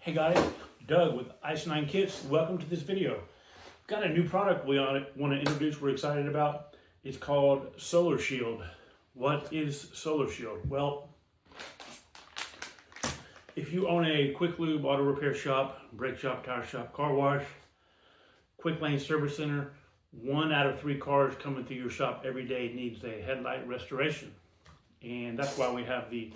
Hey guys, Doug with ICE-9 Kits. Welcome to this video. Got a new product we want to introduce. We're excited about. It's called Solar Shield. What is Solar Shield? Well, if you own a quick lube, auto repair shop, brake shop, tire shop, car wash, quick lane service center, 1 out of 3 cars coming through your shop every day needs a headlight restoration. And that's why we have the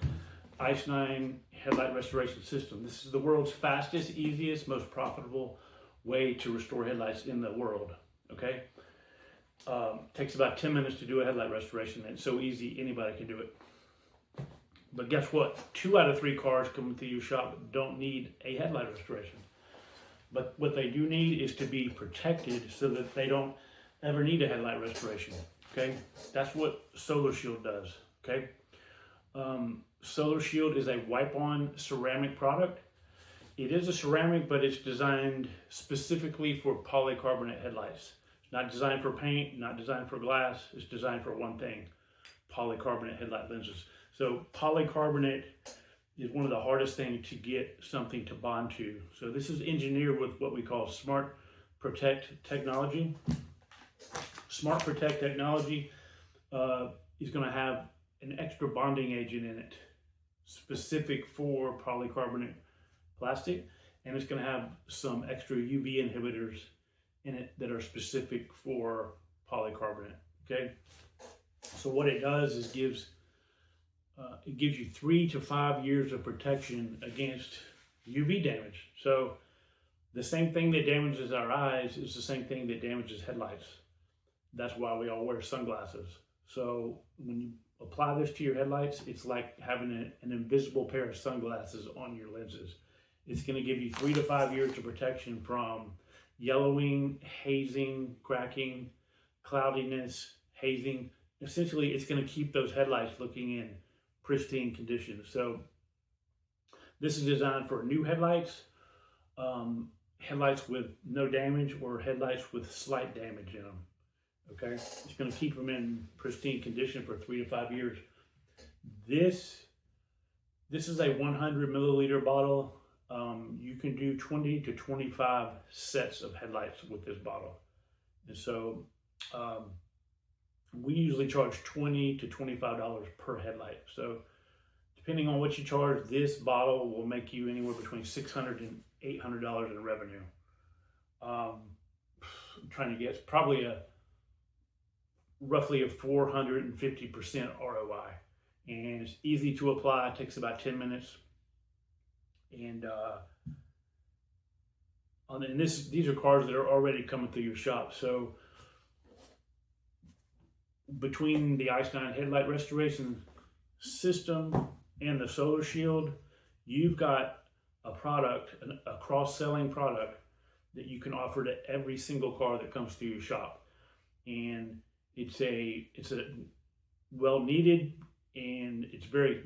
ICE-9 headlight restoration system. This is the world's fastest, easiest, most profitable way to restore headlights in the world. Okay, takes about 10 minutes to do a headlight restoration, and it's so easy anybody can do it. But guess what? 2 out of 3 cars coming through your shop don't need a headlight restoration. But what they do need is to be protected so that they don't ever need a headlight restoration. Okay, that's what Solar Shield does. Okay. Solar Shield is a wipe-on ceramic product. It is a ceramic, but it's designed specifically for polycarbonate headlights. It's not designed for paint, not designed for glass. It's designed for one thing: polycarbonate headlight lenses. So polycarbonate is one of the hardest things to get something to bond to. So this is engineered with what we call Smart Protect technology. Smart Protect technology is going to have an extra bonding agent in it, specific for polycarbonate plastic, and it's going to have some extra UV inhibitors in it that are specific for polycarbonate. Okay, so what it does is it gives you 3 to 5 years of protection against UV damage. So the same thing that damages our eyes is the same thing that damages headlights. That's why we all wear sunglasses. So when you apply this to your headlights, it's like having an invisible pair of sunglasses on your lenses. It's going to give you 3 to 5 years of protection from yellowing, hazing, cracking, cloudiness, hazing. Essentially, it's going to keep those headlights looking in pristine condition. So this is designed for new headlights, headlights with no damage, or headlights with slight damage in them. Okay, it's going to keep them in pristine condition for 3 to 5 years. This is a 100 milliliter bottle. You can do 20 to 25 sets of headlights with this bottle. And so we usually charge $20 to $25 per headlight. So depending on what you charge, this bottle will make you anywhere between $600 and $800 in revenue. I'm trying to guess, probably roughly a 450% ROI, and it's easy to apply. It takes about 10 minutes, and these are cars that are already coming through your shop. So between the ICE-9 headlight restoration system and the Solar Shield, you've got a product, a cross-selling product that you can offer to every single car that comes through your shop. And it's a well needed, and it's very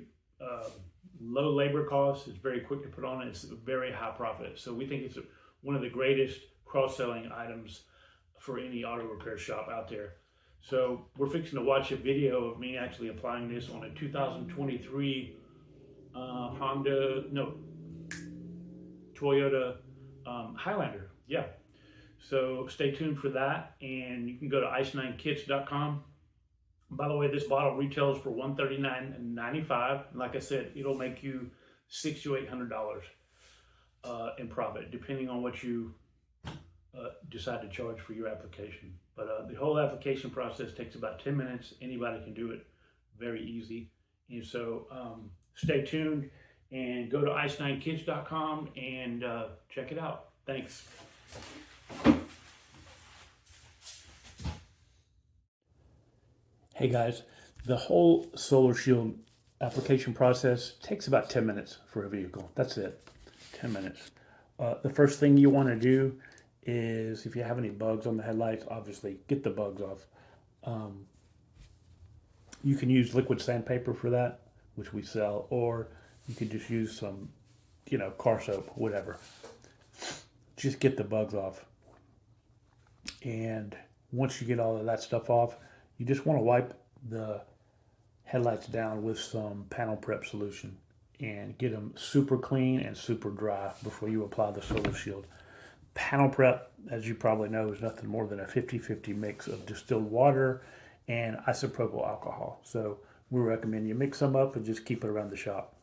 low labor costs. It's very quick to put on. It's a very high profit. So we think it's one of the greatest cross-selling items for any auto repair shop out there. So we're fixing to watch a video of me actually applying this on a 2023 Toyota Highlander. Yeah. So stay tuned for that, and you can go to ice9kits.com. By the way, this bottle retails for $139.95. Like I said, it'll make you $600 to $800 in profit, depending on what you decide to charge for your application. But the whole application process takes about 10 minutes. Anybody can do it, very easy. And so stay tuned and go to ice9kits.com and check it out. Thanks. Hey guys, the whole Solar Shield application process takes about 10 minutes for a vehicle. That's it, 10 minutes. The first thing you want to do is, if you have any bugs on the headlights, obviously get the bugs off. You can use liquid sandpaper for that, which we sell, or you can just use some, car soap, whatever. Just get the bugs off. And once you get all of that stuff off, you just want to wipe the headlights down with some panel prep solution. and get them super clean and super dry before you apply the solar shield. Panel prep, as you probably know, is nothing more than a 50-50 mix of distilled water and isopropyl alcohol. So we recommend you mix them up and just keep it around the shop.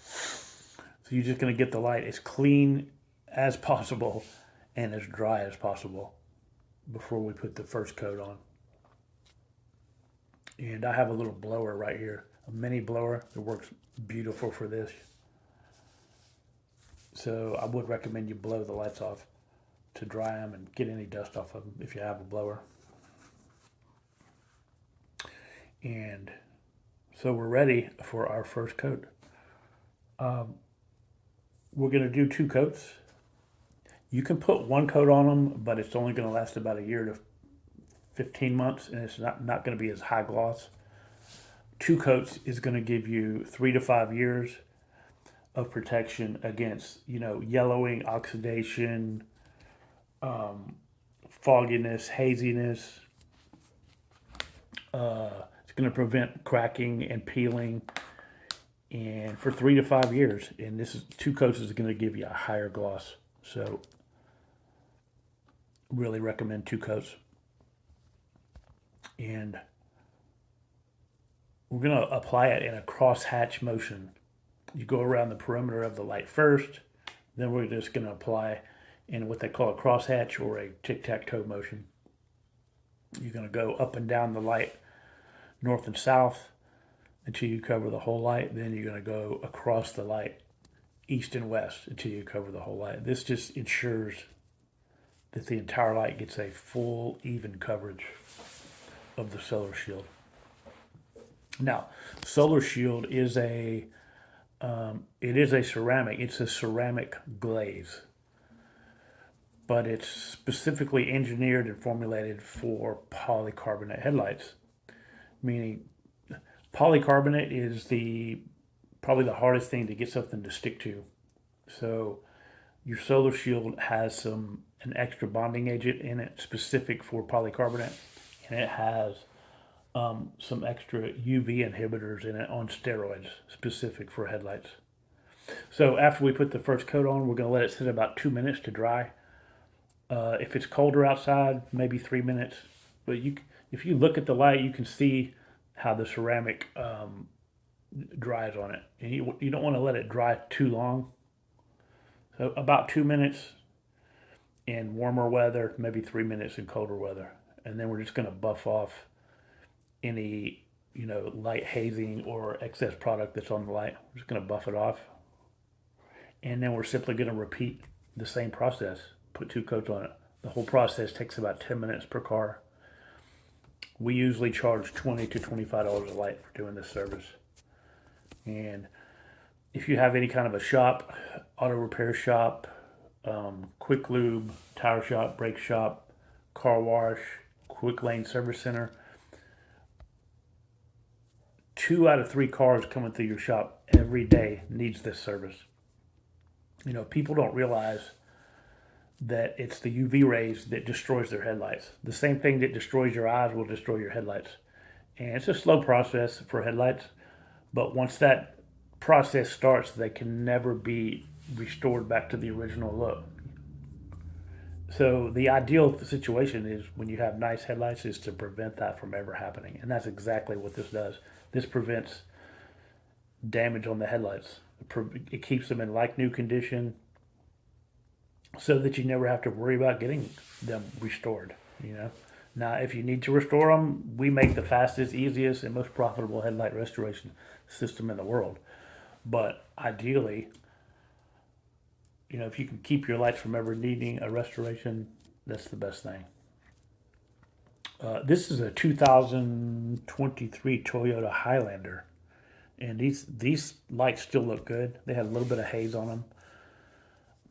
So you're just going to get the light as clean as possible and as dry as possible before we put the first coat on. And I have a little blower right here, a mini blower that works beautiful for this. So I would recommend you blow the lights off to dry them and get any dust off of them if you have a blower. And so we're ready for our first coat. We're going to do 2 coats. You can put 1 coat on them, but it's only going to last about a year to 15 months, and it's not going to be as high gloss. 2 coats is going to give you 3 to 5 years of protection against, yellowing, oxidation, fogginess, haziness. It's going to prevent cracking and peeling, and for 3 to 5 years. And this is 2 coats is going to give you a higher gloss. So really recommend 2 coats. And we're going to apply it in a cross-hatch motion. You go around the perimeter of the light first, then we're just going to apply in what they call a crosshatch or a tic-tac-toe motion. You're going to go up and down the light, north and south, until you cover the whole light. Then you're going to go across the light, east and west, until you cover the whole light. This just ensures that the entire light gets a full, even coverage of the solar shield. Now, solar shield is it is a ceramic. It's a ceramic glaze, but it's specifically engineered and formulated for polycarbonate headlights. Meaning, polycarbonate is probably the hardest thing to get something to stick to. So, your solar shield has an extra bonding agent in it specific for polycarbonate, and it has some extra UV inhibitors in it on steroids specific for headlights. So after we put the first coat on, we're going to let it sit about 2 minutes to dry. If it's colder outside, maybe 3 minutes. But if you look at the light, you can see how the ceramic dries on it. And you don't want to let it dry too long. So about 2 minutes in warmer weather, maybe 3 minutes in colder weather. And then we're just going to buff off any, light hazing or excess product that's on the light. We're just going to buff it off. And then we're simply going to repeat the same process. Put 2 coats on it. The whole process takes about 10 minutes per car. We usually charge $20 to $25 a light for doing this service. And if you have any kind of a shop, auto repair shop, quick lube, tire shop, brake shop, car wash, quick lane service center, 2 out of 3 cars coming through your shop every day needs this service. People don't realize that it's the UV rays that destroys their headlights. The same thing that destroys your eyes will destroy your headlights. And it's a slow process for headlights, but once that process starts, they can never be restored back to the original look. So the ideal situation is when you have nice headlights is to prevent that from ever happening. And that's exactly what this does. This prevents damage on the headlights. It keeps them in like new condition so that you never have to worry about getting them restored. Now, if you need to restore them, we make the fastest, easiest, and most profitable headlight restoration system in the world. But ideally, if you can keep your lights from ever needing a restoration, that's the best thing. This is a 2023 Toyota Highlander. And these lights still look good. They had a little bit of haze on them.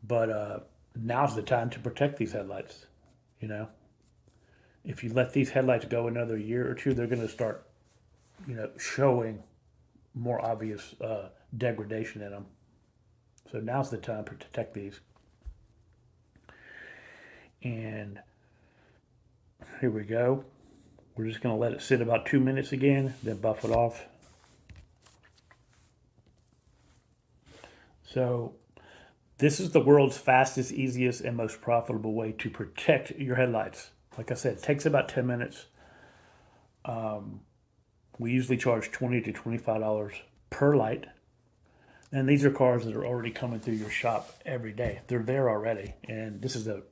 But now's the time to protect these headlights. If you let these headlights go another year or two, they're going to start, showing more obvious degradation in them. So now's the time to protect these. And here we go. We're just going to let it sit about 2 minutes again, then buff it off. So this is the world's fastest, easiest, and most profitable way to protect your headlights. Like I said, it takes about 10 minutes. We usually charge $20 to $25 per light. And these are cars that are already coming through your shop every day. They're there already. And this is a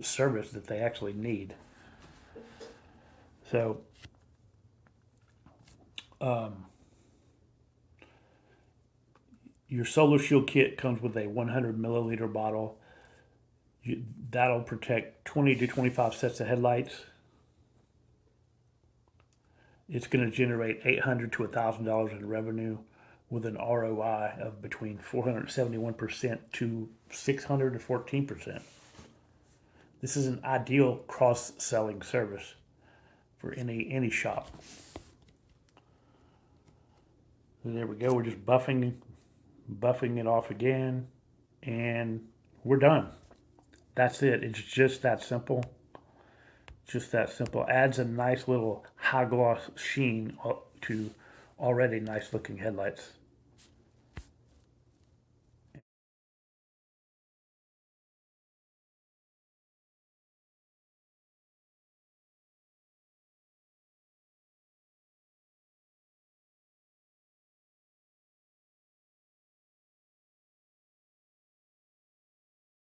service that they actually need. So, your Solar Shield kit comes with a 100 milliliter bottle. That'll protect 20 to 25 sets of headlights. It's going to generate $800 to $1,000 in revenue with an ROI of between 471% to 614%. This is an ideal cross-selling service for any shop. And there we go. We're just buffing it off again, and we're done. That's it. It's just that simple. Just that simple. Adds a nice little high gloss sheen to already nice looking headlights.